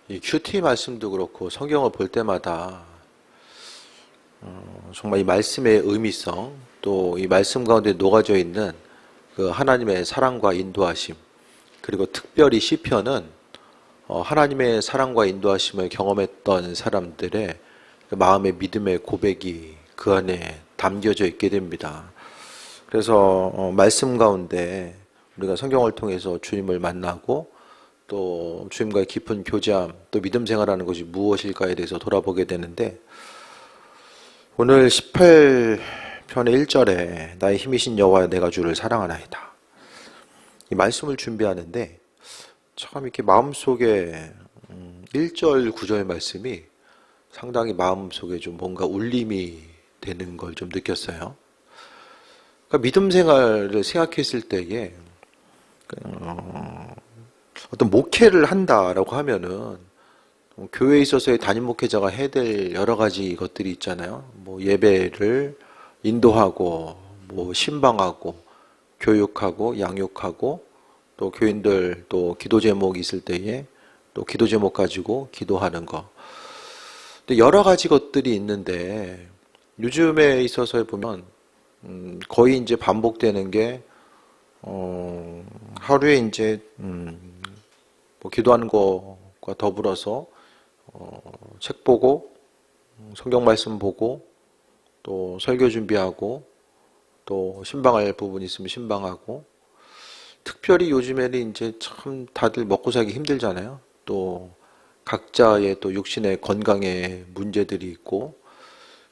이 큐티 말씀도 그렇고 성경을 볼 때마다 정말 이 말씀의 의미성, 또 이 말씀 가운데 녹아져 있는 그 하나님의 사랑과 인도하심, 그리고 특별히 시편은 하나님의 사랑과 인도하심을 경험했던 사람들의 그 마음의 믿음의 고백이 그 안에 담겨져 있게 됩니다. 그래서 말씀 가운데 우리가 성경을 통해서 주님을 만나고 또 주님과의 깊은 교제함, 또 믿음 생활하는 것이 무엇일까에 대해서 돌아보게 되는데, 오늘 18편의 1절에 나의 힘이신 여호와 내가 주를 사랑하나이다, 이 말씀을 준비하는데 참 이렇게 마음속에 1절 9절 말씀이 상당히 마음속에 좀 뭔가 울림이 되는 걸 좀 느꼈어요. 그러니까 믿음 생활을 생각했을 때에 어떤 목회를 한다라고 하면은 교회에 있어서의 담임 목회자가 해야 될 여러 가지 것들이 있잖아요. 뭐 예배를 인도하고, 뭐 신방하고, 교육하고, 양육하고, 또 교인들 또 기도 제목이 있을 때에 또 기도 제목 가지고 기도하는 거. 근데 여러 가지 것들이 있는데 요즘에 있어서 보면 거의 이제 반복되는 게 하루에 이제 뭐 기도하는 것과 더불어서 책 보고, 성경 말씀 보고, 또 설교 준비하고, 또 신방할 부분 있으면 신방하고, 특별히 요즘에는 이제 참 다들 먹고 살기 힘들잖아요. 또 각자의 또 육신의 건강에 문제들이 있고,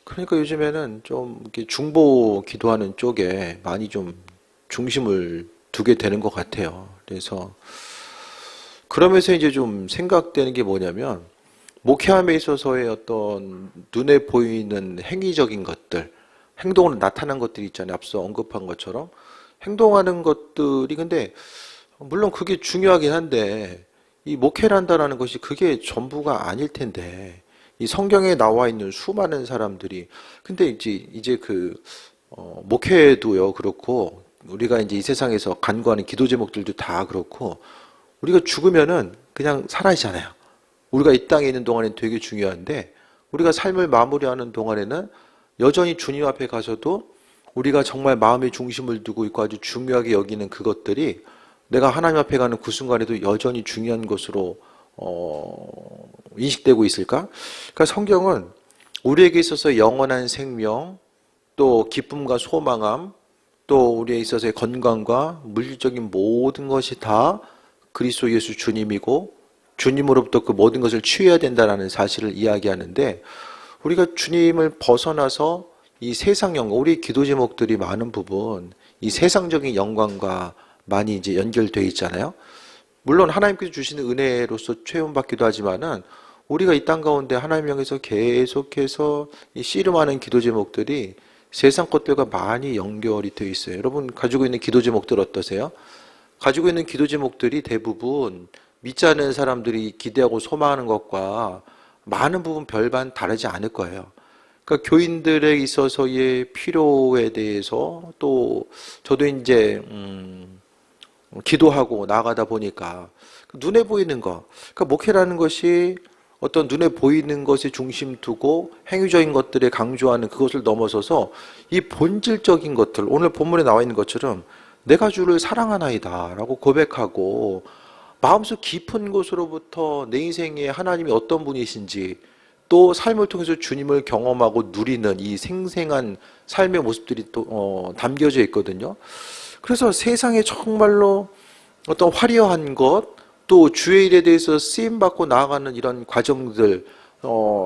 그러니까 요즘에는 좀 이렇게 중보 기도하는 쪽에 많이 좀 중심을 두게 되는 것 같아요. 그래서 그러면서 이제 좀 생각되는 게 뭐냐면, 목회함에 있어서의 어떤 눈에 보이는 행위적인 것들, 행동으로 나타난 것들이 있잖아요. 앞서 언급한 것처럼 행동하는 것들이, 근데 물론 그게 중요하긴 한데 이 목회를 한다라는 것이 그게 전부가 아닐 텐데, 이 성경에 나와 있는 수많은 사람들이, 근데 이제 목회도요 그렇고, 우리가 이제 이 세상에서 간구하는 기도 제목들도 다 그렇고, 우리가 죽으면은 그냥 사라지잖아요. 우리가 이 땅에 있는 동안에는 되게 중요한데, 우리가 삶을 마무리하는 동안에는 여전히 주님 앞에 가서도 우리가 정말 마음의 중심을 두고 있고 아주 중요하게 여기는 그것들이 내가 하나님 앞에 가는 그 순간에도 여전히 중요한 것으로 인식되고 있을까? 그러니까 성경은 우리에게 있어서 영원한 생명, 또 기쁨과 소망함, 또 우리에 있어서의 건강과 물질적인 모든 것이 다 그리스도 예수 주님이고, 주님으로부터 그 모든 것을 취해야 된다는 사실을 이야기하는데, 우리가 주님을 벗어나서 이 세상 영광, 우리 기도 제목들이 많은 부분 이 세상적인 영광과 많이 이제 연결되어 있잖아요. 물론 하나님께서 주시는 은혜로서 체험받기도 하지만은 우리가 이 땅 가운데 하나님 향해서 계속해서 이 씨름하는 기도 제목들이 세상 것들과 많이 연결이 되어 있어요. 여러분 가지고 있는 기도 제목들 어떠세요? 가지고 있는 기도 제목들이 대부분 믿지 않는 사람들이 기대하고 소망하는 것과 많은 부분 별반 다르지 않을 거예요. 그러니까 교인들에 있어서의 필요에 대해서, 또 저도 이제 기도하고 나가다 보니까 눈에 보이는 거, 그러니까 목회라는 것이 어떤 눈에 보이는 것에 중심 두고 행위적인 것들에 강조하는 그것을 넘어서서 이 본질적인 것들, 오늘 본문에 나와 있는 것처럼 내가 주를 사랑하나이다 라고 고백하고, 마음속 깊은 곳으로부터 내 인생에 하나님이 어떤 분이신지, 또 삶을 통해서 주님을 경험하고 누리는 이 생생한 삶의 모습들이 또 담겨져 있거든요. 그래서 세상에 정말로 어떤 화려한 것, 또 주의 일에 대해서 쓰임받고 나아가는 이런 과정들,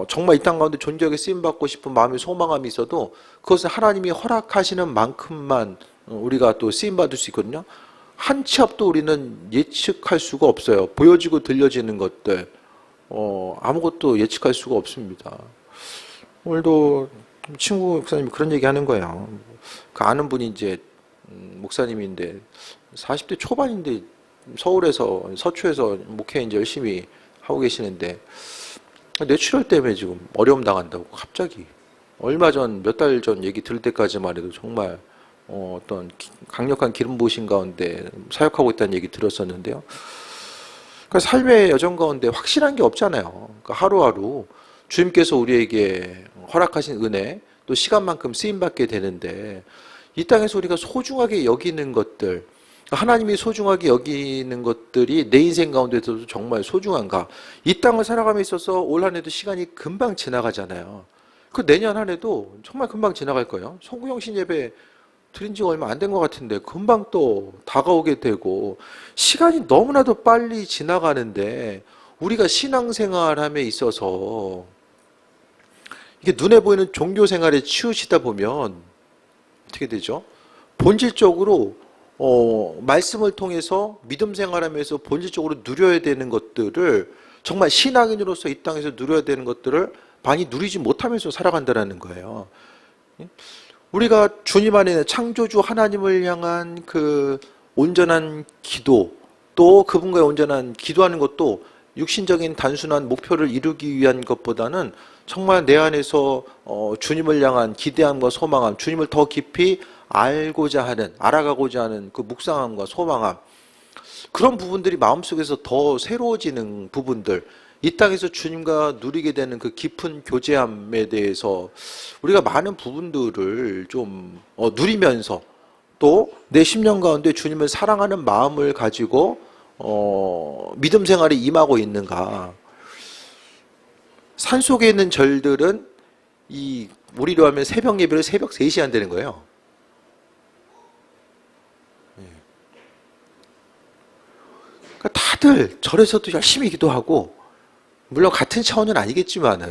정말 이 땅 가운데 존귀하게 쓰임받고 싶은 마음의 소망함이 있어도 그것은 하나님이 허락하시는 만큼만 우리가 또 쓰임받을 수 있거든요. 한 치 앞도 우리는 예측할 수가 없어요. 보여지고 들려지는 것들, 아무것도 예측할 수가 없습니다. 오늘도 친구 목사님이 그런 얘기 하는 거예요. 그 아는 분이 이제 목사님인데 40대 초반인데 서울에서 서초에서 목회 이제 열심히 하고 계시는데 뇌출혈 때문에 지금 어려움 당한다고 갑자기, 얼마 전 몇 달 전 얘기 들을 때까지만 해도 정말 어떤 강력한 기름 부으신 가운데 사역하고 있다는 얘기 들었었는데요. 그러니까 삶의 여정 가운데 확실한 게 없잖아요. 그러니까 하루하루 주님께서 우리에게 허락하신 은혜, 또 시간만큼 쓰임받게 되는데, 이 땅에서 우리가 소중하게 여기는 것들, 하나님이 소중하게 여기는 것들이 내 인생 가운데서도 정말 소중한가? 이 땅을 살아감에 있어서 올 한 해도 시간이 금방 지나가잖아요. 그 내년 한 해도 정말 금방 지나갈 거예요. 송구영신 예배 드린 지가 얼마 안 된 것 같은데 금방 또 다가오게 되고, 시간이 너무나도 빨리 지나가는데, 우리가 신앙생활함에 있어서 이게 눈에 보이는 종교 생활에 치우치다 보면 어떻게 되죠? 본질적으로 말씀을 통해서 믿음 생활하면서 본질적으로 누려야 되는 것들을, 정말 신앙인으로서 이 땅에서 누려야 되는 것들을 많이 누리지 못하면서 살아간다는 거예요. 우리가 주님 안에 창조주 하나님을 향한 그 온전한 기도, 또 그분과의 온전한 기도하는 것도 육신적인 단순한 목표를 이루기 위한 것보다는 정말 내 안에서 주님을 향한 기대함과 소망함, 주님을 더 깊이 알고자 하는, 알아가고자 하는 그 묵상함과 소망함, 그런 부분들이 마음속에서 더 새로워지는 부분들, 이 땅에서 주님과 누리게 되는 그 깊은 교제함에 대해서 우리가 많은 부분들을 좀 누리면서, 또 내 심령 가운데 주님을 사랑하는 마음을 가지고 믿음 생활에 임하고 있는가. 산속에 있는 절들은 우리로 하면 새벽 예배를 새벽 3시에 한다는 거예요. 그러니까 다들 절에서도 열심히 기도하고, 물론 같은 차원은 아니겠지만은,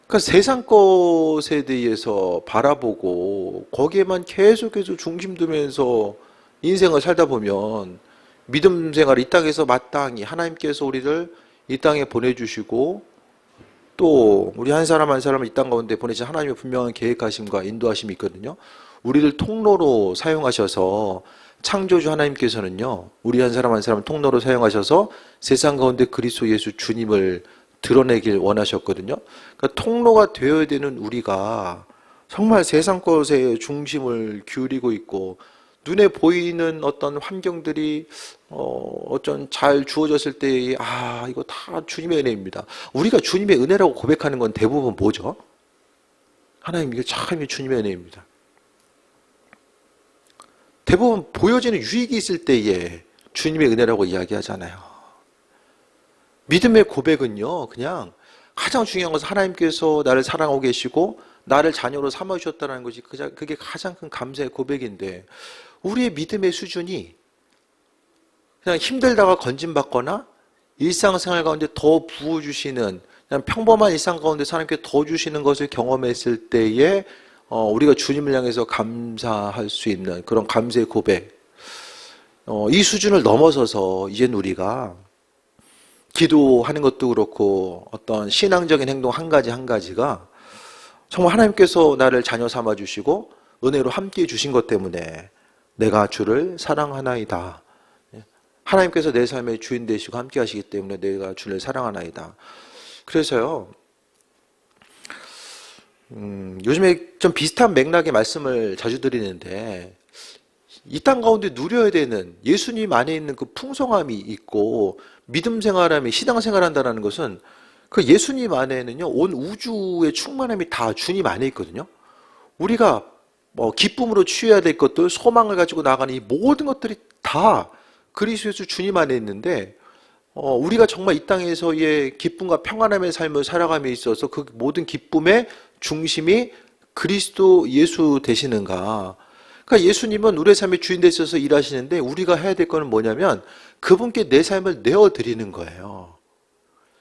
그러니까 세상 것에 대해서 바라보고 거기에만 계속해서 중심 두면서 인생을 살다 보면, 믿음 생활을 이 땅에서 마땅히 하나님께서 우리를 이 땅에 보내주시고, 또 우리 한 사람 한 사람을 이 땅 가운데 보내신 하나님의 분명한 계획하심과 인도하심이 있거든요. 우리를 통로로 사용하셔서, 창조주 하나님께서는요, 우리 한 사람 한 사람을 통로로 사용하셔서 세상 가운데 그리스도 예수 주님을 드러내길 원하셨거든요. 그러니까 통로가 되어야 되는 우리가 정말 세상 것에 중심을 기울이고 있고, 눈에 보이는 어떤 환경들이 어쩐 잘 주어졌을 때, 이거 다 주님의 은혜입니다. 우리가 주님의 은혜라고 고백하는 건 대부분 뭐죠? 하나님, 이게 참 주님의 은혜입니다. 대부분 보여지는 유익이 있을 때에 주님의 은혜라고 이야기하잖아요. 믿음의 고백은요, 그냥 가장 중요한 것은 하나님께서 나를 사랑하고 계시고 나를 자녀로 삼아주셨다는 것이 그게 가장 큰 감사의 고백인데, 우리의 믿음의 수준이 그냥 힘들다가 건진받거나 일상생활 가운데 더 부어주시는, 그냥 평범한 일상 가운데 하나님께 더 주시는 것을 경험했을 때에 우리가 주님을 향해서 감사할 수 있는 그런 감사의 고백, 이 수준을 넘어서서 이제는 우리가 기도하는 것도 그렇고 어떤 신앙적인 행동 한 가지가 정말 하나님께서 나를 자녀 삼아 주시고 은혜로 함께해 주신 것 때문에 내가 주를 사랑하나이다. 하나님께서 내 삶의 주인 되시고 함께 하시기 때문에 내가 주를 사랑하나이다. 그래서요, 요즘에 좀 비슷한 맥락의 말씀을 자주 드리는데, 이 땅 가운데 누려야 되는 예수님 안에 있는 그 풍성함이 있고 믿음 생활함이, 신앙 생활한다는 것은 그 예수님 안에는요, 온 우주의 충만함이 다 주님 안에 있거든요. 우리가 기쁨으로 취해야 될 것들, 소망을 가지고 나가는 이 모든 것들이 다 그리스도 예수 주님 안에 있는데, 우리가 정말 이 땅에서의 기쁨과 평안함의 삶을 살아감에 있어서 그 모든 기쁨의 중심이 그리스도 예수 되시는가. 그러니까 예수님은 우리의 삶의 주인 되셔서 일하시는데, 우리가 해야 될 거는 뭐냐면 그분께 내 삶을 내어드리는 거예요.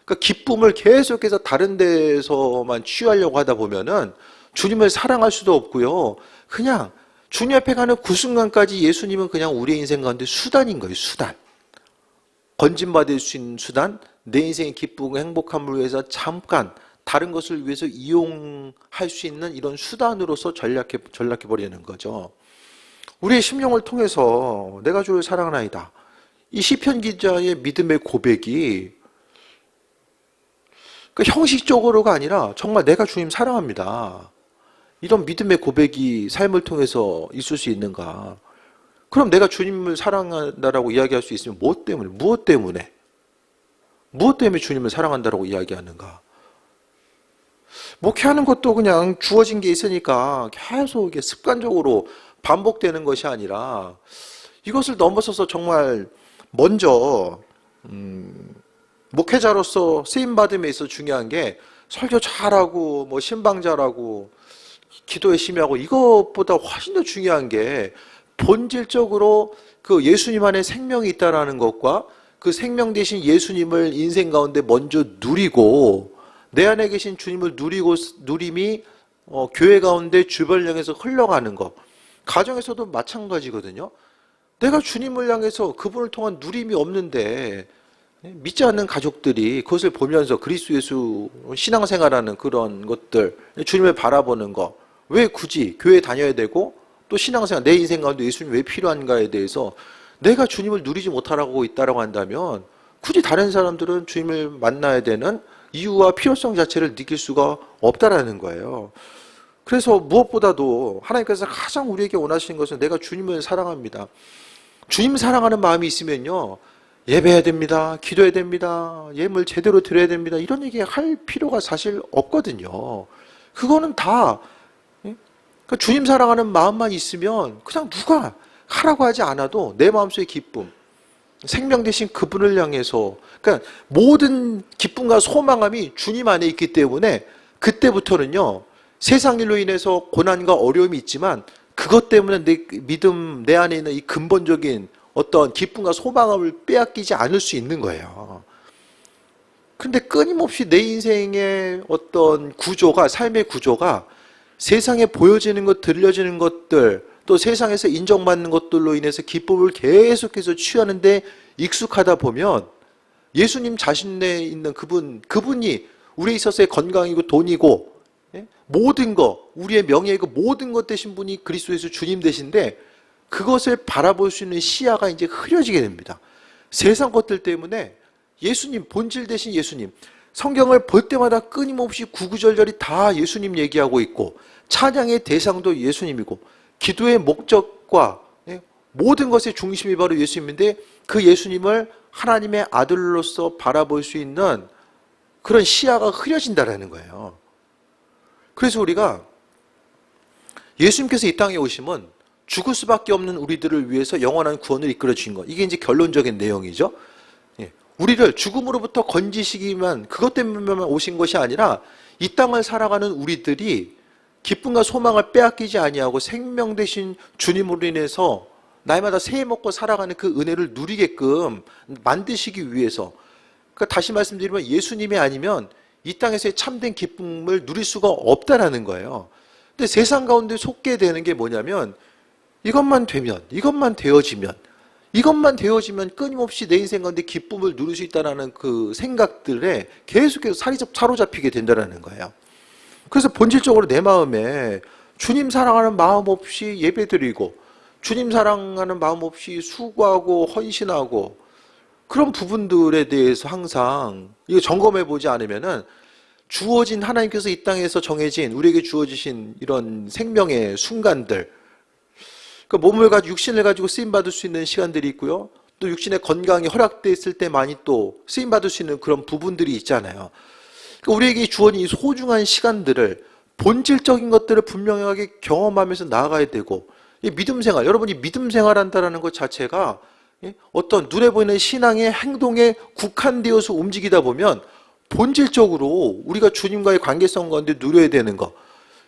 그러니까 기쁨을 계속해서 다른 데서만 취하려고 하다 보면은 주님을 사랑할 수도 없고요. 그냥 주님 앞에 가는 그 순간까지 예수님은 그냥 우리의 인생 가운데 수단인 거예요. 수단. 건진받을 수 있는 수단, 내 인생의 기쁨과 행복함을 위해서 잠깐 다른 것을 위해서 이용할 수 있는 이런 수단으로서 전락해버리는 거죠. 우리의 심령을 통해서 내가 주를 사랑하나이다. 이 시편 기자의 믿음의 고백이 형식적으로가 아니라 정말 내가 주님 사랑합니다. 이런 믿음의 고백이 삶을 통해서 있을 수 있는가. 그럼 내가 주님을 사랑한다라고 이야기할 수 있으면 무엇 때문에? 무엇 때문에? 무엇 때문에 주님을 사랑한다라고 이야기하는가? 목회하는 것도 그냥 주어진 게 있으니까 계속 이게 습관적으로 반복되는 것이 아니라 이것을 넘어서서 정말 먼저 목회자로서 쓰임받음에 있어서 중요한 게 설교 잘하고 뭐 신방 잘하고 기도 열심히 하고 이것보다 훨씬 더 중요한 게 본질적으로 그 예수님 안에 생명이 있다라는 것과 그 생명 대신 예수님을 인생 가운데 먼저 누리고 내 안에 계신 주님을 누리고 누림이 교회 가운데 주변을 향해서 흘러가는 것. 가정에서도 마찬가지거든요. 내가 주님을 향해서 그분을 통한 누림이 없는데 믿지 않는 가족들이 그것을 보면서 그리스도 예수 신앙생활하는 그런 것들, 주님을 바라보는 거, 왜 굳이 교회 다녀야 되고 또 신앙생활, 내 인생 가운데 예수님이 왜 필요한가에 대해서 내가 주님을 누리지 못하고 있다고 한다면 굳이 다른 사람들은 주님을 만나야 되는 이유와 필요성 자체를 느낄 수가 없다라는 거예요. 그래서 무엇보다도 하나님께서 가장 우리에게 원하시는 것은 내가 주님을 사랑합니다. 주님 사랑하는 마음이 있으면요. 예배해야 됩니다. 기도해야 됩니다. 예물 제대로 드려야 됩니다. 이런 얘기 할 필요가 사실 없거든요. 그거는 다 그러니까 주님 사랑하는 마음만 있으면 그냥 누가 하라고 하지 않아도 내 마음속의 기쁨, 생명 대신 그분을 향해서 그러니까 모든 기쁨과 소망함이 주님 안에 있기 때문에 그때부터는요. 세상 일로 인해서 고난과 어려움이 있지만 그것 때문에 내 믿음, 내 안에 있는 이 근본적인 어떤 기쁨과 소망함을 빼앗기지 않을 수 있는 거예요. 그런데 끊임없이 내 인생의 어떤 구조가, 삶의 구조가 세상에 보여지는 것, 들려지는 것들, 또 세상에서 인정받는 것들로 인해서 기쁨을 계속해서 취하는데 익숙하다 보면 예수님 자신에 있는 그분이 우리에 있어서의 건강이고 돈이고 모든 것, 우리의 명예이고 모든 것 되신 분이 그리스도에서 주님 되신데 그것을 바라볼 수 있는 시야가 이제 흐려지게 됩니다. 세상 것들 때문에 예수님, 본질 되신 예수님, 성경을 볼 때마다 끊임없이 구구절절이 다 예수님 얘기하고 있고 찬양의 대상도 예수님이고 기도의 목적과 모든 것의 중심이 바로 예수님인데 그 예수님을 하나님의 아들로서 바라볼 수 있는 그런 시야가 흐려진다라는 거예요. 그래서 우리가 예수님께서 이 땅에 오시면 죽을 수밖에 없는 우리들을 위해서 영원한 구원을 이끌어 주신 것. 이게 이제 결론적인 내용이죠. 우리를 죽음으로부터 건지시기만 그것 때문에만 오신 것이 아니라 이 땅을 살아가는 우리들이 기쁨과 소망을 빼앗기지 아니하고 생명 되신 주님으로 인해서 날마다 새해 먹고 살아가는 그 은혜를 누리게끔 만드시기 위해서 그러니까 다시 말씀드리면 예수님이 아니면 이 땅에서의 참된 기쁨을 누릴 수가 없다라는 거예요. 근데 세상 가운데 속게 되는 게 뭐냐면 이것만 되면, 이것만 되어지면 끊임없이 내 인생 가운데 기쁨을 누릴 수 있다는 그 생각들에 계속해서 사로잡히게 된다는 거예요. 그래서 본질적으로 내 마음에 주님 사랑하는 마음 없이 예배드리고 주님 사랑하는 마음 없이 수고하고 헌신하고 그런 부분들에 대해서 항상 이거 점검해 보지 않으면은 주어진 하나님께서 이 땅에서 정해진 우리에게 주어지신 이런 생명의 순간들 그 몸을 가지고 육신을 가지고 쓰임 받을 수 있는 시간들이 있고요. 또 육신의 건강이 허락되어 있을 때만이 또 쓰임 받을 수 있는 그런 부분들이 있잖아요. 그러니까 우리에게 주어진 이 소중한 시간들을 본질적인 것들을 분명하게 경험하면서 나아가야 되고 이 믿음 생활, 여러분이 믿음 생활한다는 것 자체가 어떤 눈에 보이는 신앙의 행동에 국한되어서 움직이다 보면 본질적으로 우리가 주님과의 관계성 가운데 누려야 되는 것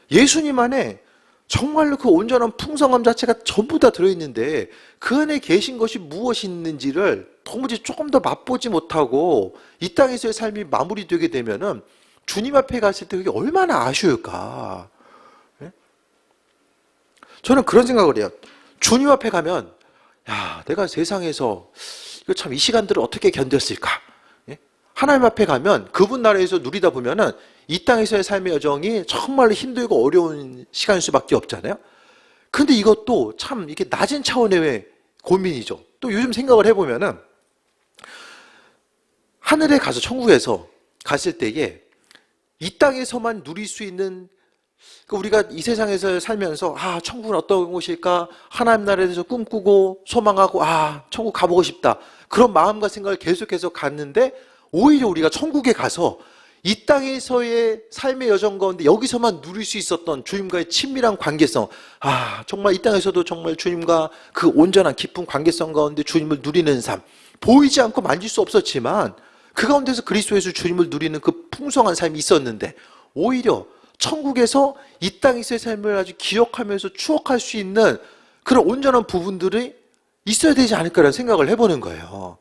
예수님 안에 정말로 그 온전한 풍성함 자체가 전부 다 들어있는데 그 안에 계신 것이 무엇이 있는지를 도무지 조금 더 맛보지 못하고 이 땅에서의 삶이 마무리되게 되면은 주님 앞에 갔을 때 그게 얼마나 아쉬울까. 저는 그런 생각을 해요. 주님 앞에 가면 야, 내가 세상에서 이거 참 이 시간들을 어떻게 견뎠을까? 하나님 앞에 가면 그분 나라에서 누리다 보면은 이 땅에서의 삶의 여정이 정말로 힘들고 어려운 시간일 수밖에 없잖아요. 근데 이것도 참 이게 낮은 차원의 고민이죠. 또 요즘 생각을 해보면은 하늘에 가서 천국에서 갔을 때에 이 땅에서만 누릴 수 있는 그러니까 우리가 이 세상에서 살면서 천국은 어떤 곳일까? 하나님 나라에 대해서 꿈꾸고 소망하고 천국 가보고 싶다. 그런 마음과 생각을 계속해서 갔는데 오히려 우리가 천국에 가서 이 땅에서의 삶의 여정 가운데 여기서만 누릴 수 있었던 주님과의 친밀한 관계성, 정말 이 땅에서도 정말 주님과 그 온전한 깊은 관계성 가운데 주님을 누리는 삶, 보이지 않고 만질 수 없었지만 그 가운데서 그리스도에서 주님을 누리는 그 풍성한 삶이 있었는데 오히려 천국에서 이 땅에서의 삶을 아주 기억하면서 추억할 수 있는 그런 온전한 부분들이 있어야 되지 않을까라는 생각을 해보는 거예요.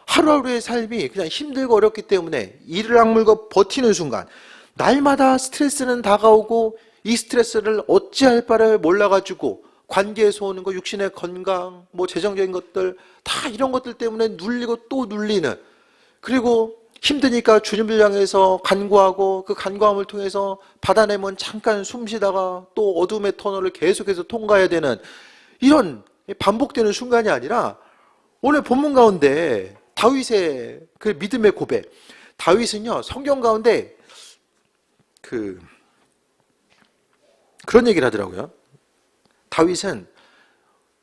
하루하루의 삶이 그냥 힘들고 어렵기 때문에 이를 악물고 버티는 순간 날마다 스트레스는 다가오고 이 스트레스를 어찌할 바를 몰라가지고 관계에서 오는 거, 육신의 건강, 재정적인 것들 다 이런 것들 때문에 눌리고 또 눌리는, 그리고 힘드니까 주님을 향해서 간구하고 그 간구함을 통해서 받아내면 잠깐 숨 쉬다가 또 어둠의 터널을 계속해서 통과해야 되는 이런 반복되는 순간이 아니라 오늘 본문 가운데 다윗의 그 믿음의 고백, 다윗은요 성경 가운데 그런 얘기를 하더라고요. 다윗은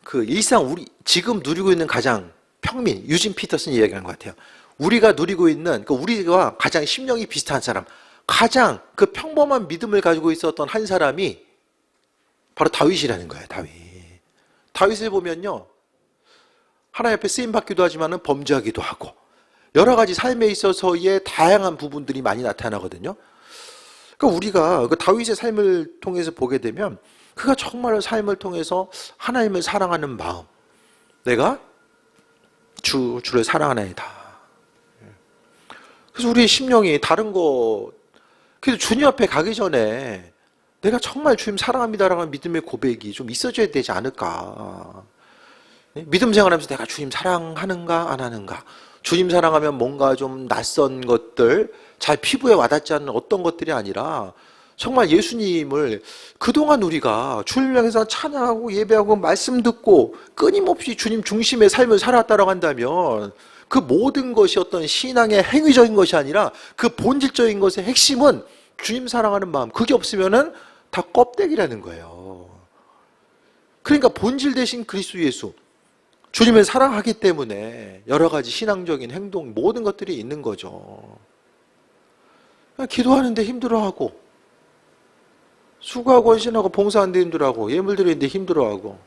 그 일상 우리 지금 누리고 있는 가장 평민, 유진 피터슨이 이야기하는 것 같아요. 우리가 누리고 있는, 우리가 가장 심령이 비슷한 사람, 가장 그 평범한 믿음을 가지고 있었던 한 사람이 바로 다윗이라는 거예요. 다윗을 보면요, 하나님 앞에 쓰임받기도 하지만 범죄하기도 하고 여러 가지 삶에 있어서의 다양한 부분들이 많이 나타나거든요. 그러니까 우리가 그 다윗의 삶을 통해서 보게 되면 그가 정말 삶을 통해서 하나님을 사랑하는 마음, 내가 주를 사랑하나이다. 그래서 우리의 심령이 다른 거, 그래서 주님 앞에 가기 전에 내가 정말 주님 사랑합니다라는 믿음의 고백이 좀 있어져야 되지 않을까. 믿음 생활하면서 내가 주님 사랑하는가 안 하는가, 주님 사랑하면 뭔가 좀 낯선 것들, 잘 피부에 와닿지 않는 어떤 것들이 아니라 정말 예수님을 그동안 우리가 주님을 향해서 찬양하고 예배하고 말씀 듣고 끊임없이 주님 중심의 삶을 살았다라고 한다면 그 모든 것이 어떤 신앙의 행위적인 것이 아니라 그 본질적인 것의 핵심은 주님 사랑하는 마음, 그게 없으면은 다 껍데기라는 거예요. 그러니까 본질 대신 그리스도 예수, 주님을 사랑하기 때문에 여러 가지 신앙적인 행동, 모든 것들이 있는 거죠. 기도하는데 힘들어하고, 수고하고 헌신하고 봉사하는데 힘들어하고, 예물 드리는데 힘들어하고,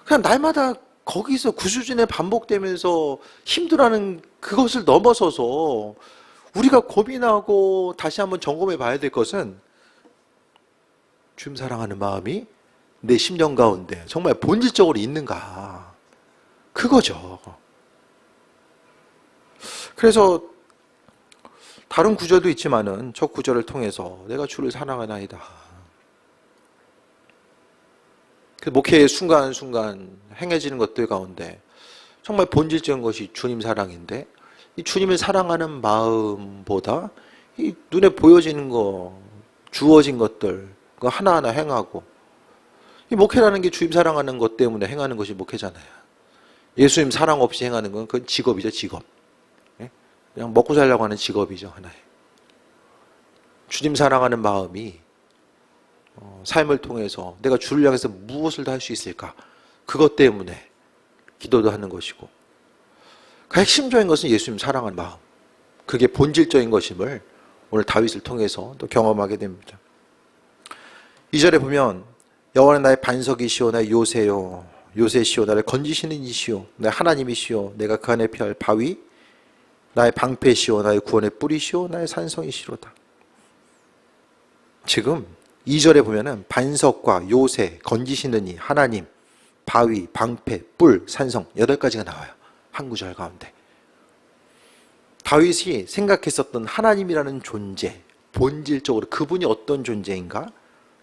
그냥 날마다 거기서 그 수준에 반복되면서 힘들어하는 그것을 넘어서서 우리가 고민하고 다시 한번 점검해 봐야 될 것은 주님 사랑하는 마음이 내 심령 가운데 정말 본질적으로 있는가, 그거죠. 그래서 다른 구절도 있지만은 저 구절을 통해서 내가 주를 사랑하나이다. 그 목회의 순간순간 행해지는 것들 가운데 정말 본질적인 것이 주님 사랑인데, 이 주님을 사랑하는 마음보다 이 눈에 보여지는 거, 주어진 것들 그 하나하나 행하고, 이 목회라는 게 주님 사랑하는 것 때문에 행하는 것이 목회잖아요. 예수님 사랑 없이 행하는 건 그건 직업이죠, 직업. 그냥 먹고 살려고 하는 직업이죠, 하나의. 주님 사랑하는 마음이 삶을 통해서 내가 주를 향해서 무엇을 더 할 수 있을까, 그것 때문에 기도도 하는 것이고, 그 핵심적인 것은 예수님 사랑하는 마음, 그게 본질적인 것임을 오늘 다윗을 통해서 또 경험하게 됩니다. 2절에 보면 여호와는 나의 반석이시오, 나의 요새요, 요새시오, 나를 건지시는 이시오, 나의 하나님이시오, 내가 그 안에 피할 바위, 나의 방패시오, 나의 구원의 뿌리시오, 나의 산성이시로다. 지금 2절에 보면은 반석과 요새, 건지시는 이, 하나님, 바위, 방패, 뿔, 산성 8가지가 나와요. 한 구절 가운데. 다윗이 생각했었던 하나님이라는 존재, 본질적으로 그분이 어떤 존재인가?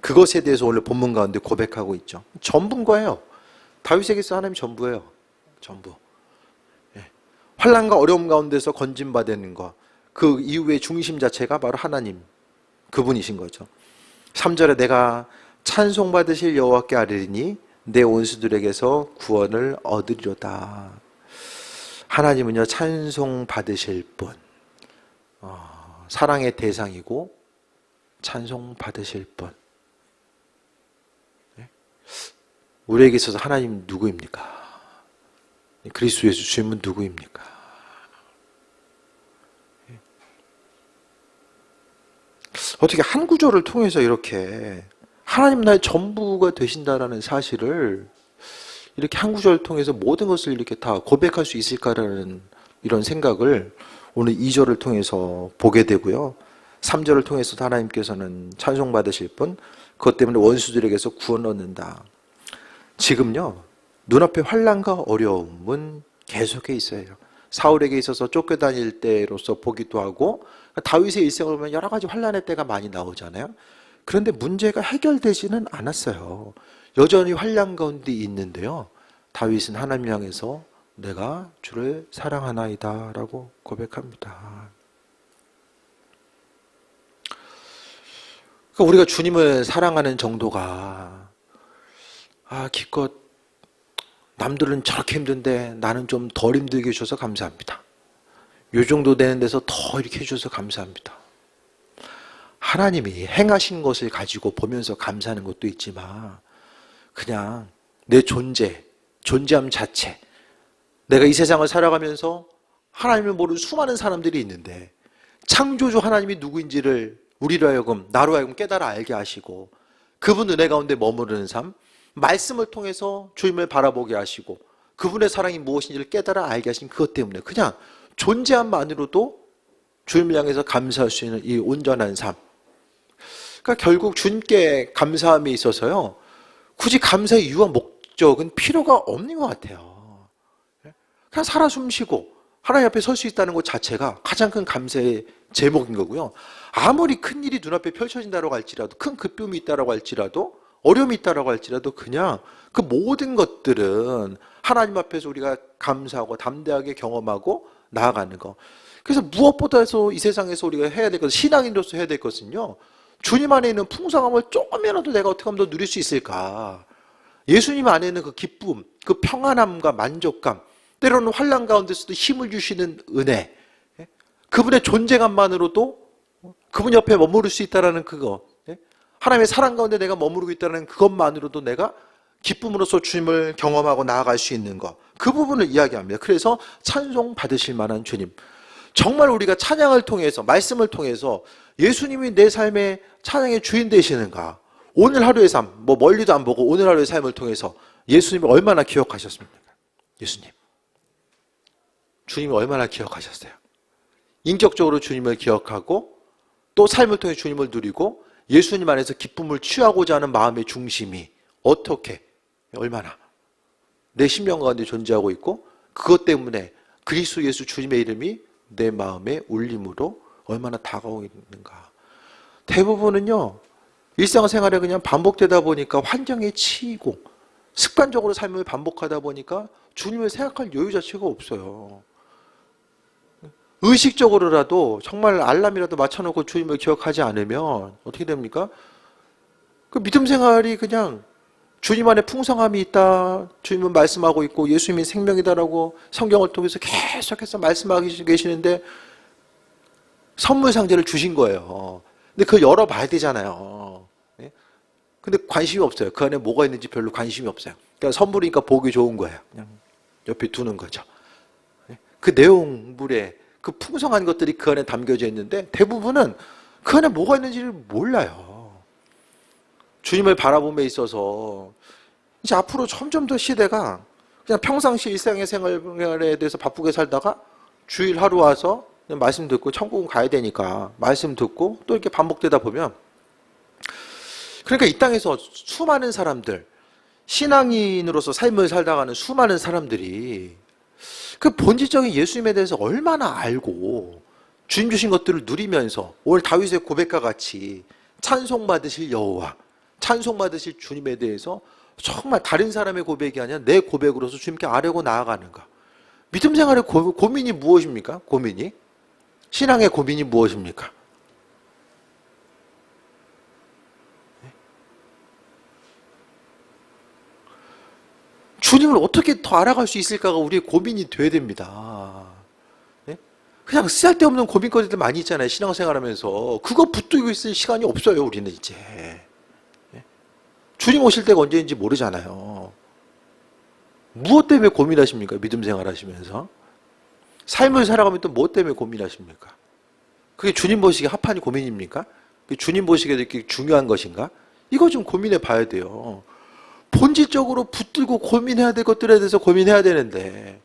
그것에 대해서 오늘 본문 가운데 고백하고 있죠. 전부인 거예요. 다윗에게서 하나님이 전부예요. 전부. 환난과 어려움 가운데서 건짐받는 것, 그 이후의 중심 자체가 바로 하나님, 그분이신 거죠. 3절에 내가 찬송받으실 여호와께 아뢰리니 내 원수들에게서 구원을 얻으리로다. 하나님은요, 찬송받으실 분, 사랑의 대상이고 찬송받으실 분, 우리에게 있어서 하나님 누구입니까? 그리스도 예수 주님은 누구입니까? 어떻게 한 구절을 통해서 이렇게 하나님 나의 전부가 되신다라는 사실을 이렇게 한 구절을 통해서 모든 것을 이렇게 다 고백할 수 있을까라는 이런 생각을 오늘 2절을 통해서 보게 되고요. 3절을 통해서도 하나님께서는 찬송받으실 분, 그것 때문에 원수들에게서 구원 얻는다. 지금요, 눈앞에 환난과 어려움은 계속해 있어요. 사울에게 있어서 쫓겨다닐 때로서 보기도 하고, 다윗의 일생을 보면 여러 가지 환난의 때가 많이 나오잖아요. 그런데 문제가 해결되지는 않았어요. 여전히 환난 가운데 있는데요. 다윗은 하나님 향해서 내가 주를 사랑하나이다 라고 고백합니다. 그러니까 우리가 주님을 사랑하는 정도가 기껏 남들은 저렇게 힘든데 나는 좀 덜 힘들게 해줘서 감사합니다. 요 정도 되는 데서 더 이렇게 해줘서 감사합니다. 하나님이 행하신 것을 가지고 보면서 감사하는 것도 있지만 그냥 내 존재함 자체, 내가 이 세상을 살아가면서 하나님을 모르는 수많은 사람들이 있는데 창조주 하나님이 누구인지를 우리로 하여금, 나로 하여금 깨달아 알게 하시고 그분 은혜 가운데 머무르는 삶, 말씀을 통해서 주님을 바라보게 하시고 그분의 사랑이 무엇인지를 깨달아 알게 하신 그것 때문에 그냥 존재함만으로도 주님을 향해서 감사할 수 있는 이 온전한 삶. 그러니까 결국 주님께 감사함에 있어서요, 굳이 감사의 이유와 목적은 필요가 없는 것 같아요. 그냥 살아 숨쉬고 하나님 앞에 설 수 있다는 것 자체가 가장 큰 감사의 제목인 거고요. 아무리 큰 일이 눈앞에 펼쳐진다고 할지라도, 큰 기쁨이 있다고 할지라도, 어려움이 있다고 할지라도 그냥 그 모든 것들은 하나님 앞에서 우리가 감사하고 담대하게 경험하고 나아가는 거. 그래서 무엇보다도 이 세상에서 우리가 해야 될 것은, 신앙인으로서 해야 될 것은요, 주님 안에 있는 풍성함을 조금이라도 내가 어떻게 하면 더 누릴 수 있을까? 예수님 안에 있는 그 기쁨, 그 평안함과 만족감, 때로는 환난 가운데서도 힘을 주시는 은혜, 그분의 존재감만으로도 그분 옆에 머무를 수 있다는 그거, 하나님의 사랑 가운데 내가 머무르고 있다는 그것만으로도 내가 기쁨으로써 주님을 경험하고 나아갈 수 있는 것, 그 부분을 이야기합니다. 그래서 찬송 받으실 만한 주님, 정말 우리가 찬양을 통해서, 말씀을 통해서 예수님이 내 삶의 찬양의 주인 되시는가, 오늘 하루의 삶, 멀리도 안 보고 오늘 하루의 삶을 통해서 예수님을 얼마나 기억하셨습니까? 예수님, 주님을 얼마나 기억하셨어요? 인격적으로 주님을 기억하고 또 삶을 통해 주님을 누리고 예수님 안에서 기쁨을 취하고자 하는 마음의 중심이 어떻게, 얼마나 내 심령 가운데 존재하고 있고, 그것 때문에 그리스도 예수 주님의 이름이 내 마음의 울림으로 얼마나 다가오고 있는가. 대부분은요, 일상생활에 그냥 반복되다 보니까 환경에 치이고 습관적으로 삶을 반복하다 보니까 주님을 생각할 여유 자체가 없어요. 의식적으로라도 정말 알람이라도 맞춰놓고 주님을 기억하지 않으면 어떻게 됩니까? 그 믿음 생활이 그냥 주님 안에 풍성함이 있다, 주님은 말씀하고 있고 예수님이 생명이다라고 성경을 통해서 계속해서 말씀하고 계시는데 선물 상자를 주신 거예요. 근데 그걸 열어봐야 되잖아요. 근데 관심이 없어요. 그 안에 뭐가 있는지 별로 관심이 없어요. 그러니까 선물이니까 보기 좋은 거예요. 그냥 옆에 두는 거죠. 그 내용물에 그 풍성한 것들이 그 안에 담겨져 있는데 대부분은 그 안에 뭐가 있는지를 몰라요. 주님을 바라봄에 있어서 이제 앞으로 점점 더 시대가 그냥 평상시 일상의 생활에 대해서 바쁘게 살다가 주일 하루 와서 그냥 말씀 듣고 천국은 가야 되니까 말씀 듣고 또 이렇게 반복되다 보면, 그러니까 이 땅에서 수많은 사람들, 신앙인으로서 삶을 살다가는 수많은 사람들이 그 본질적인 예수님에 대해서 얼마나 알고 주님 주신 것들을 누리면서 오늘 다윗의 고백과 같이 찬송받으실 여호와, 찬송받으실 주님에 대해서 정말 다른 사람의 고백이 아니라 내 고백으로서 주님께 아뢰고 나아가는가. 믿음 생활의 고민이 무엇입니까? 고민이? 신앙의 고민이 무엇입니까? 주님을 어떻게 더 알아갈 수 있을까가 우리의 고민이 돼야 됩니다. 그냥 쓸데없는 고민거리들 많이 있잖아요. 신앙생활 하면서. 그거 붙들고 있을 시간이 없어요, 우리는 이제. 주님 오실 때가 언제인지 모르잖아요. 무엇 때문에 고민하십니까? 믿음 생활하시면서. 삶을 살아가면 또 무엇 때문에 고민하십니까? 그게 주님 보시기에 합한 고민입니까? 그게 주님 보시기에 이렇게 중요한 것인가? 이거 좀 고민해 봐야 돼요. 본질적으로 붙들고 고민해야 될 것들에 대해서 고민해야 되는데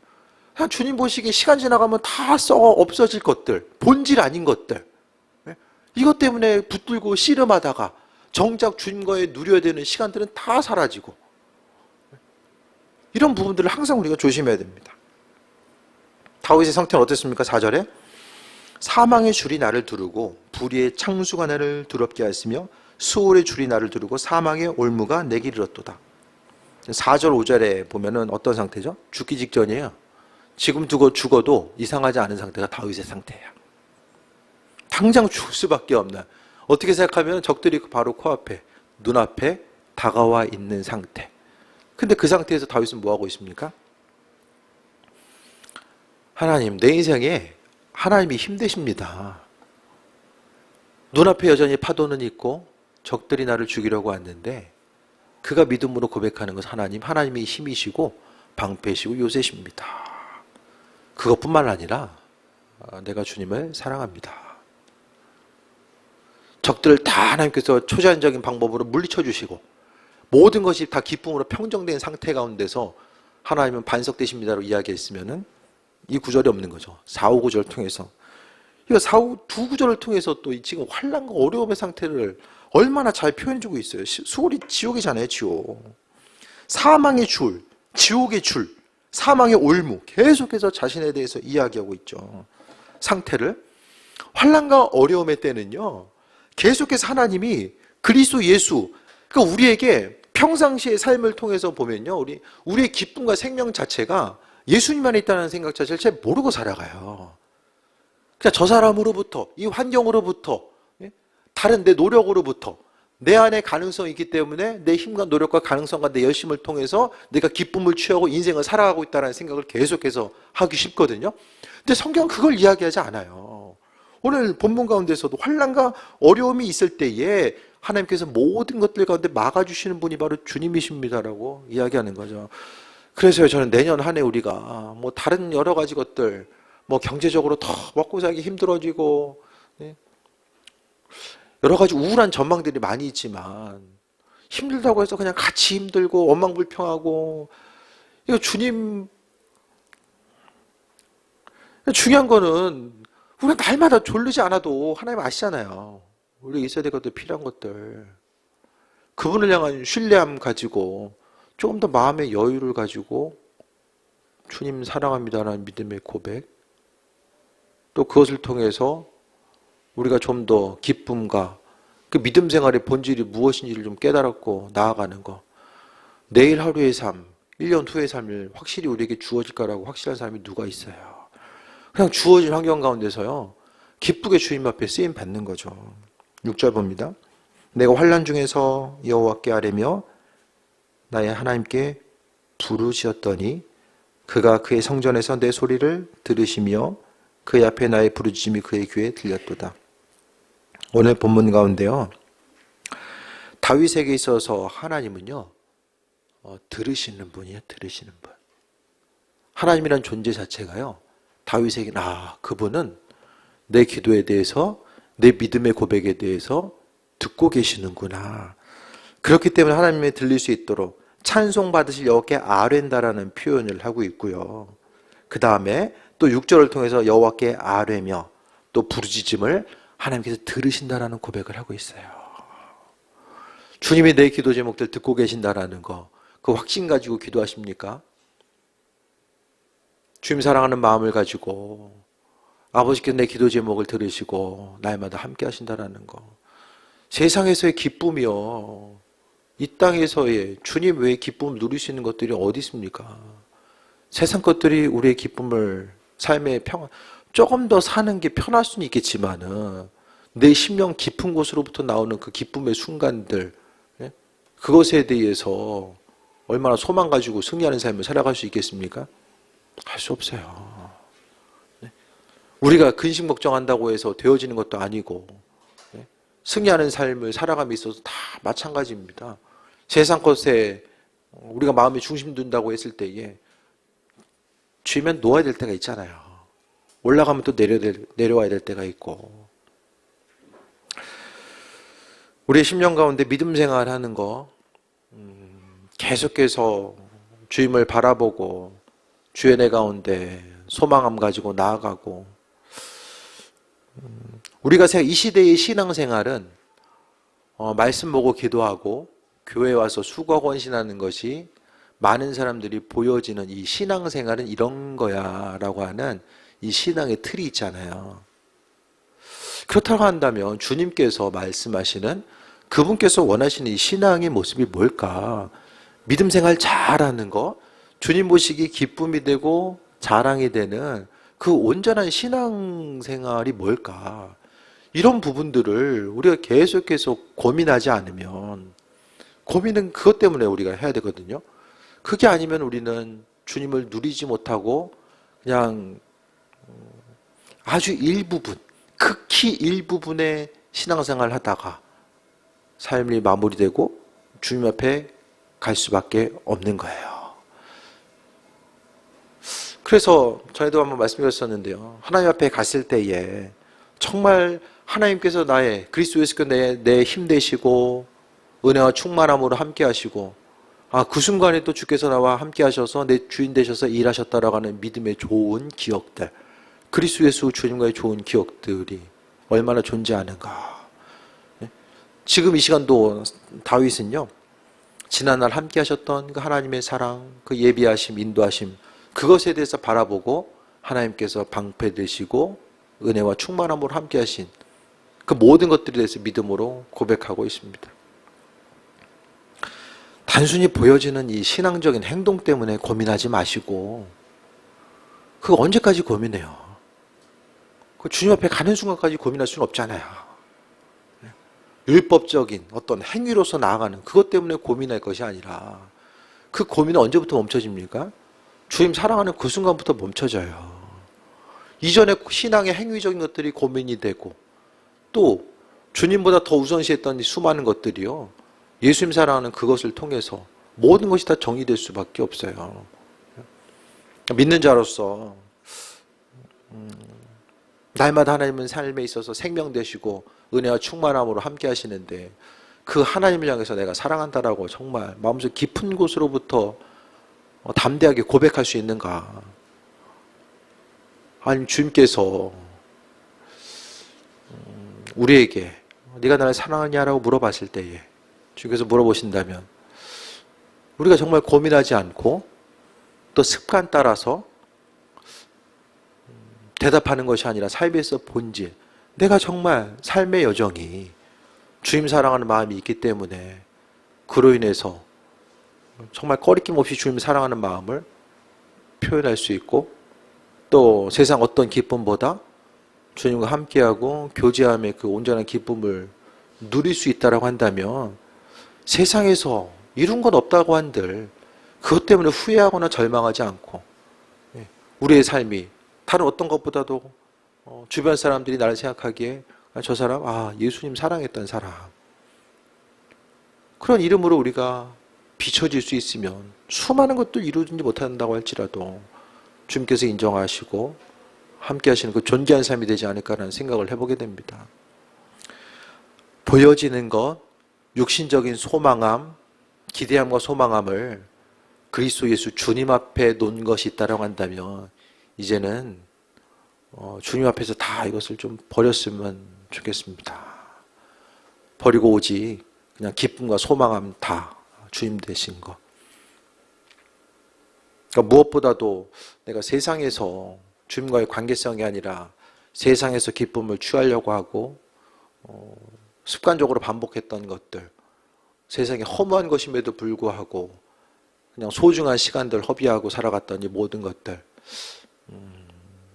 그냥 주님 보시기에 시간 지나가면 다 썩어 없어질 것들, 본질 아닌 것들, 이것 때문에 붙들고 씨름하다가 정작 주님과의 누려야 되는 시간들은 다 사라지고, 이런 부분들을 항상 우리가 조심해야 됩니다. 다윗의 상태는 어땠습니까? 4절에 사망의 줄이 나를 두르고 불의의 창수가 나를 두렵게 하였으며 수월의 줄이 나를 두르고 사망의 올무가 내게 이르렀도다. 4절 5절에 보면은 어떤 상태죠? 죽기 직전이에요. 지금 두고 죽어도 이상하지 않은 상태가 다윗의 상태예요. 당장 죽을 수밖에 없는, 어떻게 생각하면 적들이 바로 코앞에, 눈앞에 다가와 있는 상태. 근데 그 상태에서 다윗은 뭐하고 있습니까? 하나님, 내 인생에 하나님이 힘드십니다. 눈앞에 여전히 파도는 있고 적들이 나를 죽이려고 왔는데 그가 믿음으로 고백하는 것은 하나님이 힘이시고 방패시고 요새십니다. 그것뿐만 아니라 내가 주님을 사랑합니다. 적들을 다 하나님께서 초자연적인 방법으로 물리쳐 주시고 모든 것이 다 기쁨으로 평정된 상태 가운데서 하나님은 반석되십니다로 이야기했으면은 이 구절이 없는 거죠. 4, 5 구절을 통해서. 이거 4, 5 두 구절을 통해서 또 지금 환난과 어려움의 상태를 얼마나 잘 표현해주고 있어요. 수월이 지옥이잖아요, 지옥. 사망의 줄, 지옥의 줄, 사망의 올무, 계속해서 자신에 대해서 이야기하고 있죠. 상태를. 환난과 어려움의 때는요, 계속해서 하나님이 그리스도 예수, 그러니까 우리에게 평상시의 삶을 통해서 보면요, 우리의 기쁨과 생명 자체가 예수님 안에 있다는 생각 자체를 잘 모르고 살아가요. 그러니까 저 사람으로부터, 이 환경으로부터, 다른 내 노력으로부터 내 안에 가능성이 있기 때문에 내 힘과 노력과 가능성과 내 열심을 통해서 내가 기쁨을 취하고 인생을 살아가고 있다는 생각을 계속해서 하기 쉽거든요. 근데 성경은 그걸 이야기하지 않아요. 오늘 본문 가운데서도 환난과 어려움이 있을 때에 하나님께서 모든 것들 가운데 막아주시는 분이 바로 주님이십니다라고 이야기하는 거죠. 그래서요, 저는 내년 한 해 우리가 뭐 다른 여러 가지 것들, 뭐 경제적으로 더 먹고 살기 힘들어지고, 여러 가지 우울한 전망들이 많이 있지만 힘들다고 해서 그냥 같이 힘들고 원망불평하고, 이거 중요한 거는 우리가 날마다 졸리지 않아도 하나님 아시잖아요. 우리가 있어야 될 것들, 필요한 것들. 그분을 향한 신뢰함 가지고 조금 더 마음의 여유를 가지고 주님 사랑합니다라는 믿음의 고백, 또 그것을 통해서 우리가 좀 더 기쁨과 그 믿음 생활의 본질이 무엇인지를 좀 깨달았고 나아가는 거. 내일 하루의 삶, 1년 후의 삶을 확실히 우리에게 주어질까라고 확실한 사람이 누가 있어요. 그냥 주어진 환경 가운데서요, 기쁘게 주님 앞에 쓰임 받는 거죠. 6절 봅니다. 내가 환난 중에서 여호와께 아뢰며 나의 하나님께 부르짖었더니 그가 그의 성전에서 내 소리를 들으시며 그의 앞에 나의 부르짖음이 그의 귀에 들렸도다. 오늘 본문 가운데요, 다윗에게 있어서 하나님은요, 들으시는 분이에요. 들으시는 분. 하나님이란 존재 자체가요, 다윗에게 그분은 내 기도에 대해서, 내 믿음의 고백에 대해서 듣고 계시는구나. 그렇기 때문에 하나님의 들릴 수 있도록 찬송 받으실 여호와께 아뢰다라는 표현을 하고 있고요. 그 다음에 또 6절을 통해서 여호와께 아뢰며 또 부르짖음을 하나님께서 들으신다라는 고백을 하고 있어요. 주님이 내 기도 제목들 듣고 계신다라는 거, 그 확신 가지고 기도하십니까? 주님 사랑하는 마음을 가지고 아버지께서 내 기도 제목을 들으시고 날마다 함께 하신다라는 거. 세상에서의 기쁨이요, 이 땅에서의 주님 외에 기쁨을 누릴 수 있는 것들이 어디 있습니까? 세상 것들이 우리의 기쁨을, 삶의 평안, 조금 더 사는 게 편할 수는 있겠지만은 내 심령 깊은 곳으로부터 나오는 그 기쁨의 순간들, 그것에 대해서 얼마나 소망 가지고 승리하는 삶을 살아갈 수 있겠습니까? 할 수 없어요. 우리가 근심 걱정한다고 해서 되어지는 것도 아니고, 승리하는 삶을 살아감에 있어서 다 마찬가지입니다. 세상 것에 우리가 마음에 중심 둔다고 했을 때에 주면 놓아야 될 때가 있잖아요. 올라가면 또 내려와야 될 때가 있고. 우리의 심령 가운데 믿음 생활하는 거 계속해서 주님을 바라보고 주의 은혜 가운데 소망함 가지고 나아가고, 우리가 이 시대의 신앙생활은 말씀 보고 기도하고 교회 와서 수고 헌신하는 것이 많은 사람들이 보여지는 이 신앙생활은 이런 거야 라고 하는 이 신앙의 틀이 있잖아요. 그렇다고 한다면 주님께서 말씀하시는, 그분께서 원하시는 이 신앙의 모습이 뭘까? 믿음 생활 잘하는 거, 주님 보시기 기쁨이 되고 자랑이 되는 그 온전한 신앙생활이 뭘까? 이런 부분들을 우리가 계속해서 고민하지 않으면, 고민은 그것 때문에 우리가 해야 되거든요. 그게 아니면 우리는 주님을 누리지 못하고 그냥 아주 일부분, 극히 일부분의 신앙생활을 하다가 삶이 마무리되고 주님 앞에 갈 수밖에 없는 거예요. 그래서 전에도 한번 말씀드렸었는데요. 하나님 앞에 갔을 때에 정말 하나님께서 나의 그리스도 예수께서 내 힘 되시고 은혜와 충만함으로 함께 하시고, 그 순간에 또 주께서 나와 함께 하셔서 내 주인 되셔서 일하셨다라고 하는 믿음의 좋은 기억들, 그리스도 예수 주님과의 좋은 기억들이 얼마나 존재하는가. 지금 이 시간도 다윗은요, 지난날 함께 하셨던 그 하나님의 사랑, 그 예비하심, 인도하심, 그것에 대해서 바라보고 하나님께서 방패되시고 은혜와 충만함으로 함께 하신 그 모든 것들에 대해서 믿음으로 고백하고 있습니다. 단순히 보여지는 이 신앙적인 행동 때문에 고민하지 마시고, 그거 언제까지 고민해요? 그 주님 앞에 가는 순간까지 고민할 수는 없잖아요. 율법적인 어떤 행위로서 나아가는 그것 때문에 고민할 것이 아니라, 그 고민은 언제부터 멈춰집니까? 주님 사랑하는 그 순간부터 멈춰져요. 이전에 신앙의 행위적인 것들이 고민이 되고, 또 주님보다 더 우선시했던 이 수많은 것들이요, 예수님 사랑하는 그것을 통해서 모든 것이 다 정리될 수밖에 없어요. 믿는 자로서 날마다 하나님은 삶에 있어서 생명 되시고 은혜와 충만함으로 함께 하시는데, 그 하나님을 향해서 내가 사랑한다라고 정말 마음속 깊은 곳으로부터 담대하게 고백할 수 있는가? 아니면 주님께서 우리에게 네가 나를 사랑하냐라고 물어봤을 때에 주님께서 물어보신다면, 우리가 정말 고민하지 않고 또 습관 따라서 대답하는 것이 아니라 삶에서 본질, 내가 정말 삶의 여정이 주님 사랑하는 마음이 있기 때문에 그로 인해서 정말 꺼리낌 없이 주님 사랑하는 마음을 표현할 수 있고, 또 세상 어떤 기쁨보다 주님과 함께하고 교제함의 그 온전한 기쁨을 누릴 수 있다라고 한다면, 세상에서 이룬 건 없다고 한들 그것 때문에 후회하거나 절망하지 않고, 우리의 삶이 다른 어떤 것보다도 주변 사람들이 나를 생각하기에 저 사람, 예수님 사랑했던 사람, 그런 이름으로 우리가 비춰질 수 있으면 수많은 것들 이루지 못한다고 할지라도 주님께서 인정하시고 함께 하시는 그 존귀한 삶이 되지 않을까라는 생각을 해보게 됩니다. 보여지는 것, 육신적인 소망함, 기대함과 소망함을 그리스도 예수 주님 앞에 놓은 것이 있다고 한다면, 이제는 주님 앞에서 다 이것을 좀 버렸으면 좋겠습니다. 버리고 오직 그냥 기쁨과 소망함 다 주님 되신 것. 그러니까 무엇보다도 내가 세상에서 주님과의 관계성이 아니라 세상에서 기쁨을 취하려고 하고 습관적으로 반복했던 것들, 세상에 허무한 것임에도 불구하고 그냥 소중한 시간들 허비하고 살아갔던 이 모든 것들,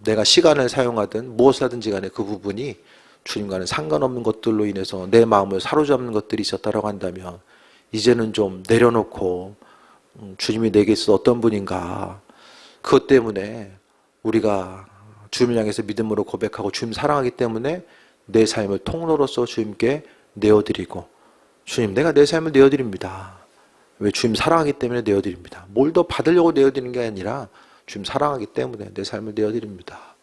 내가 시간을 사용하든 무엇을 하든지 간에 그 부분이 주님과는 상관없는 것들로 인해서 내 마음을 사로잡는 것들이 있었다고 한다면, 이제는 좀 내려놓고 주님이 내게 있어서 어떤 분인가, 그것 때문에 우리가 주님을 향해서 믿음으로 고백하고 주님 사랑하기 때문에 내 삶을 통로로서 주님께 내어드리고, 주님 내가 내 삶을 내어드립니다. 왜? 주님 사랑하기 때문에 내어드립니다. 뭘 더 받으려고 내어드리는 게 아니라 주님 사랑하기 때문에 내 삶을 내어드립니다.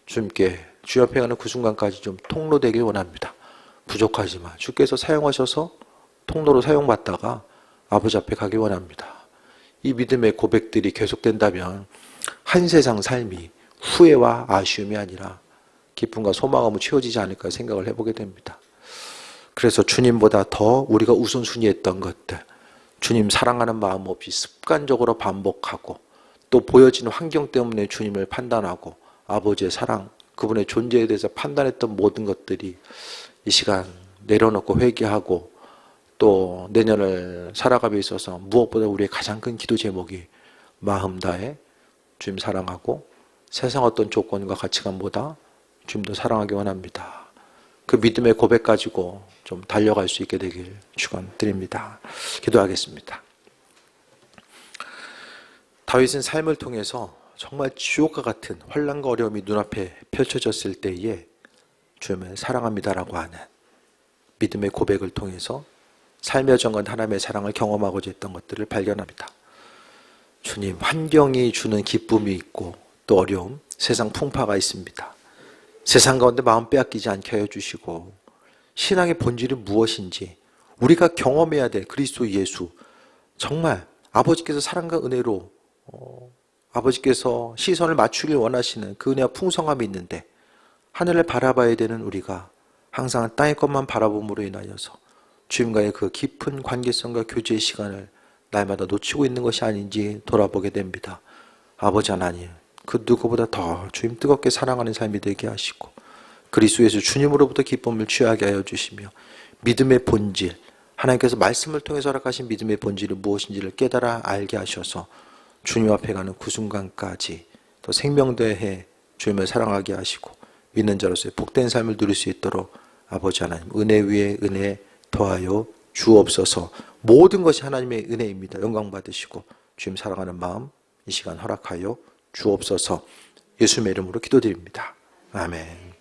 주님께 주 옆에 가는 그 순간까지 좀 통로되길 원합니다. 부족하지만 주께서 사용하셔서 통로로 사용받다가 아버지 앞에 가길 원합니다. 이 믿음의 고백들이 계속된다면 한 세상 삶이 후회와 아쉬움이 아니라 기쁨과 소망으로 채워지지 않을까 생각을 해보게 됩니다. 그래서 주님보다 더 우리가 우선순위했던 것들, 주님 사랑하는 마음 없이 습관적으로 반복하고 또 보여지는 환경 때문에 주님을 판단하고 아버지의 사랑, 그분의 존재에 대해서 판단했던 모든 것들이 이 시간 내려놓고 회개하고 또 내년을 살아감에 있어서 무엇보다 우리의 가장 큰 기도 제목이 마음 다해 주님 사랑하고 세상 어떤 조건과 가치관보다 주님도 사랑하기 원합니다. 그 믿음의 고백 가지고 좀 달려갈 수 있게 되길 축원드립니다. 기도하겠습니다. 다윗은 삶을 통해서 정말 지옥과 같은 환난과 어려움이 눈앞에 펼쳐졌을 때에 주님을 사랑합니다라고 하는 믿음의 고백을 통해서 삶의 정건 하나님의 사랑을 경험하고자 했던 것들을 발견합니다. 주님, 환경이 주는 기쁨이 있고 또 어려움, 세상 풍파가 있습니다. 세상 가운데 마음 빼앗기지 않게 하여 주시고 신앙의 본질이 무엇인지 우리가 경험해야 될 그리스도 예수, 정말 아버지께서 사랑과 은혜로 아버지께서 시선을 맞추길 원하시는 그 은혜와 풍성함이 있는데 하늘을 바라봐야 되는 우리가 항상 땅의 것만 바라봄으로 인하여서 주님과의 그 깊은 관계성과 교제의 시간을 날마다 놓치고 있는 것이 아닌지 돌아보게 됩니다. 아버지 하나님, 그 누구보다 더 주님 뜨겁게 사랑하는 삶이 되게 하시고 그리스도에서 주님으로부터 기쁨을 취하게 하여 주시며 믿음의 본질, 하나님께서 말씀을 통해서 허락하신 믿음의 본질이 무엇인지를 깨달아 알게 하셔서 주님 앞에 가는 그 순간까지 더 생명대해 주님을 사랑하게 하시고 믿는 자로서의 복된 삶을 누릴 수 있도록 아버지 하나님 은혜 위에 은혜 더하여 주옵소서. 모든 것이 하나님의 은혜입니다. 영광 받으시고 주님 사랑하는 마음 이 시간 허락하여 주옵소서. 예수님의 이름으로 기도드립니다. 아멘.